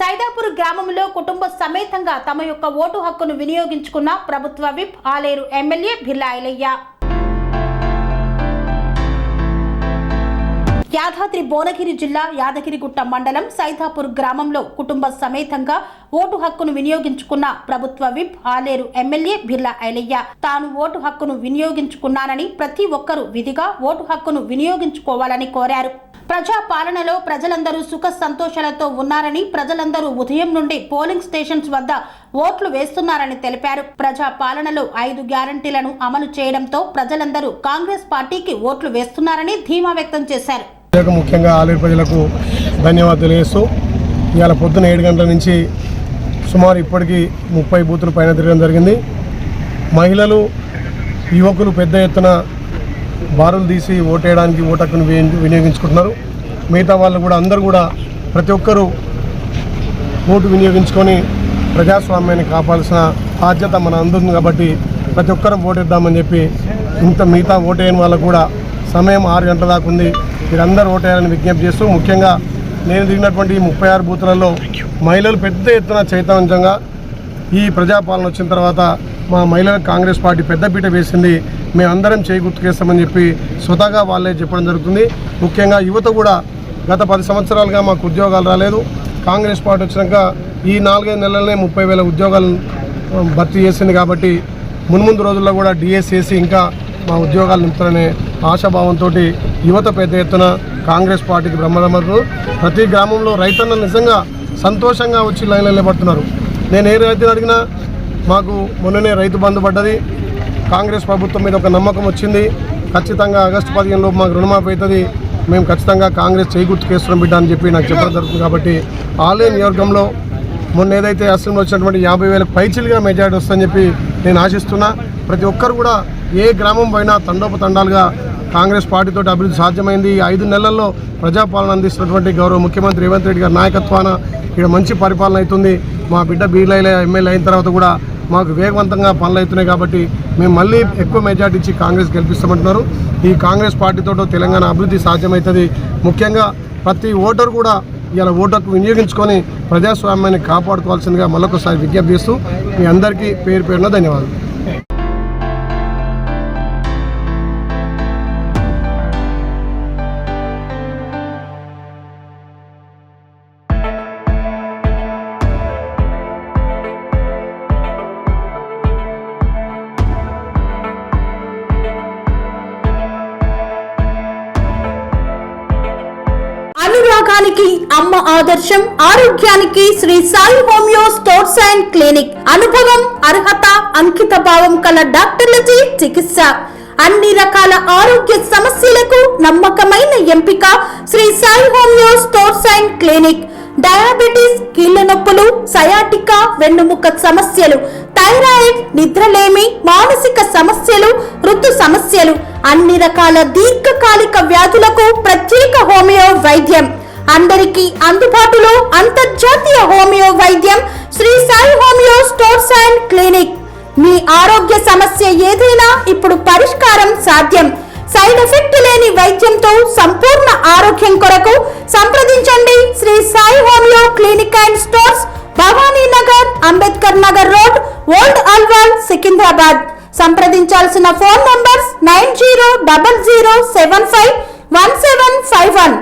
సైదాపూర్ గ్రామంలో కుటుంబ సమేతంగా తమ యొక్క ఓటు హక్కును వినియోగించుకున్న ప్రభుత్వ విప్ ఆలేరు ఎమ్మెల్యే బిర్లా ఐలయ్య. యాదాద్రి భువనగిరి జిల్లా యాదగిరిగుట్ట మండలం సైదాపూర్ గ్రామంలో కుటుంబ సమేతంగా ఓటు హక్కును వినియోగించుకున్న ప్రభుత్వ విప్ ఆలేరు ఎమ్మెల్యే బిర్లా ఐలయ్య తాను ఓటు హక్కును వినియోగించుకున్నానని ప్రతి ఒక్కరూ విధిగా ఓటు హక్కును వినియోగించుకోవాలని కోరారు. ప్రజా పాలనలో ప్రజలందరూ సుఖ సంతోషాలతో ఉన్నారని, ప్రజలందరూ ఉదయం నుండి పోలింగ్ స్టేషన్స్ వద్ద ఓట్లు వేస్తున్నారని తెలిపారు. ప్రజా పాలనలో 5 గ్యారంటీలను అమలు చేయడంతో ప్రజలందరూ కాంగ్రెస్ పార్టీకి ఓట్లు వేస్తున్నారని ధీమా వ్యక్తం చేశారు. ముఖ్యంగా ఆలేరు ప్రజలకు ధన్యవాదాలు తెలియజేస్తూ ఇవాళ పొద్దున 7 గంటల నుంచి సుమారు ఇప్పటికీ 30 బూతుల పైన తిరగడం జరిగింది. మహిళలు, యువకులు పెద్ద ఎత్తున బారులు తీసి ఓటేయడానికి ఓటు హక్కును వినియోగించుకుంటున్నారు. మిగతా వాళ్ళు కూడా అందరూ కూడా ప్రతి ఒక్కరూ ఓటు వినియోగించుకొని ప్రజాస్వామ్యాన్ని కాపాడాల్సిన బాధ్యత మన అందరం కాబట్టి ప్రతి ఒక్కరూ ఓటేద్దామని చెప్పి మిగతా ఓటేయని వాళ్ళకు కూడా సమయం 6 గంటల దాకా ఉంది. మీరందరూ ఓటేయాలని విజ్ఞప్తి చేస్తూ ముఖ్యంగా నేను దిగినటువంటి 36 బూతులలో మహిళలు పెద్ద ఎత్తున చైతన్యంగా ఈ ప్రజాపాలన వచ్చిన తర్వాత మా మహిళలకు కాంగ్రెస్ పార్టీ పెద్దపీట వేసింది, మేమందరం చేయి గుర్తుకేస్తామని చెప్పి స్వతహాగా వాళ్ళే చెప్పడం జరుగుతుంది. ముఖ్యంగా యువత కూడా గత 10 సంవత్సరాలుగా మాకు ఉద్యోగాలు రాలేదు. కాంగ్రెస్ పార్టీ వచ్చినాక ఈ 4-5 నెలలనే 30,000 ఉద్యోగాలు భర్తీ చేసింది కాబట్టి మున్ముందు రోజుల్లో కూడా డిఎస్ చేసి ఇంకా మా ఉద్యోగాలు నింపుతారనే ఆశాభావంతో యువత పెద్ద ఎత్తున కాంగ్రెస్ పార్టీకి బ్రహ్మరమ్మరు. ప్రతి గ్రామంలో రైతన్నలు నిజంగా సంతోషంగా వచ్చి లైన్లో నిలబడుతున్నారు. నేను ఏ రైతుని అడిగినా మాకు మొన్ననే రైతు బంధు పడ్డది, కాంగ్రెస్ ప్రభుత్వం మీద ఒక నమ్మకం వచ్చింది, ఖచ్చితంగా ఆగస్టు 15 లోపు మాకు రుణమాఫీ అవుతుంది, మేము ఖచ్చితంగా కాంగ్రెస్ చేయి గుర్తుకేస్తున్నాం బిడ్డ అని చెప్పి నాకు చెప్పడం జరుగుతుంది. కాబట్టి ఆలేరు నియోజకవర్గంలో మొన్న ఏదైతే అసెంబ్లీ వచ్చినటువంటి 50,000 పైచిలుగా మెజారిటీ వస్తుందని చెప్పి నేను ఆశిస్తున్నా. ప్రతి ఒక్కరు కూడా ఏ గ్రామం పోయినా తండోపతండాలుగా కాంగ్రెస్ పార్టీతో అభివృద్ధి సాధ్యమైంది. 5 నెలల్లో ప్రజాపాలన అందిస్తున్నటువంటి గౌరవ ముఖ్యమంత్రి రేవంత్ రెడ్డి గారి నాయకత్వాన ఇక్కడ మంచి పరిపాలన అవుతుంది. మా బిడ్డ బిర్లా ఐలయ్య ఎమ్మెల్యే అయిన తర్వాత కూడా మాకు వేగవంతంగా పనులు అవుతున్నాయి కాబట్టి మేము మళ్ళీ ఎక్కువ మెజార్టీ ఇచ్చి కాంగ్రెస్ గెలిపిస్తామంటున్నారు. ఈ కాంగ్రెస్ పార్టీతో తెలంగాణ అభివృద్ధి సాధ్యమవుతుంది. ముఖ్యంగా ప్రతి ఓటరు కూడా ఇలా ఓటుకు వినియోగించుకొని ప్రజాస్వామ్యాన్ని కాపాడుకోవాల్సిందిగా మరొకసారి విజ్ఞప్తి చేస్తూ మీ అందరికీ పేరు పేరున ధన్యవాదాలు. అనురాగానికి అమ్మ ఆదర్శం, ఆరోగ్యానికి Shri Sai homeo stores and clinic. అనుభవం, అర్హత, అంకిత భావం కల డాక్టర్లచే చికిత్స. అన్ని రకాల ఆరోగ్య సమస్యలకు నమ్మకమైన ఎంపిక Shri Sai homeo stores and clinic. Diabetes, కీళ్ల నొప్పులు, సయాటికా, వెన్నుముక సమస్యలు, థైరాయిడ్, నిద్రలేమి, మానసిక సమస్యలు, ఋతు సమస్యలు, అన్ని రకాల దీర్ఘకాలిక వ్యాధులకు ప్రత్యేక హోమియో వైద్యం. అందరికీ అందుబాటులో అంతర్జాతీయ హోమియో వైద్యం Shri Sai homeo stores and clinic. మీ ఆరోగ్య సమస్య ఏదైనా ఇప్పుడు పరిష్కారం సాధ్యం. సైడ్ ఎఫెక్ట్ లేని వైద్యంతో సంపూర్ణ ఆరోగ్యం కొరకు సంప్రదించండి Shri Sai homeo clinic and stores, Bhavani Nagar, Ambedkar Nagar road, old Alwal, Secunderabad. సంప్రదించాల్సిన ఫోన్ నంబర్స్ 9000751751.